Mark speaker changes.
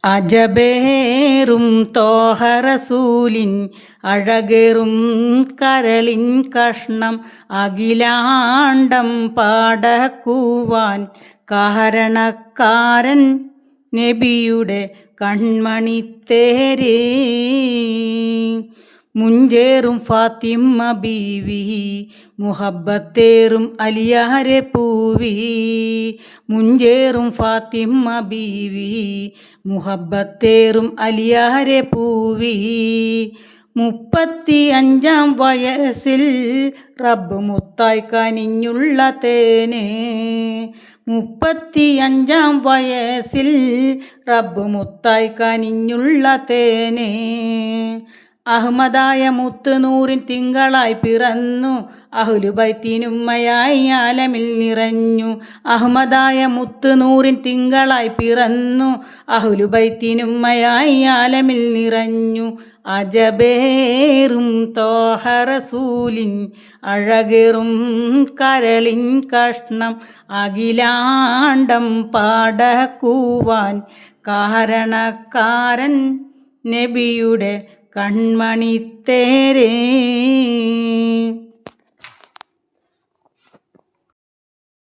Speaker 1: അജബേറും തോഹറസൂലിൻ അഴകേറും കരളിൻ കഷ്ണം അഖിലാണ്ടം പാടക്കുവാൻ കാരണക്കാരൻ നബിയുടെ കൺമണിത്തേരേ മുഞ്ചേറും ഫാത്തിമ ബീവി മുഹബ്ബത്തേറും അലിയാരെ പൂവി മുഞ്ചേറും ഫാത്തിമ ബീവി മുഹബ്ബത്തേറും അലിയാരെ പൂവി 35 വയസ്സിൽ റബ്ബ് മുത്തായി കനിഞ്ഞുള്ള തേനെ 35 വയസ്സിൽ റബ്ബ് മുത്തായി കനിഞ്ഞുള്ള തേനെ അഹ്മദായ മുത്തുനൂറിൻ തിങ്കളായി പിറന്നു അഹ്ലുബൈത്തിനുമ്മയായി ആലമിൽ നിറഞ്ഞു അഹ്മദായ മുത്തുനൂറിൻ തിങ്കളായി പിറന്നു അഹ്ലുബൈത്തിനുമ്മയായി ആലമിൽ നിറഞ്ഞു അജബേറും തോഹറസൂലിൻ അഴകേറും കരളിൻ കഷ്ണം അഖിലാണ്ടം പാടക്കുവാൻ കാരണക്കാരൻ നബിയുടെ കൺമണിത്തേരേ.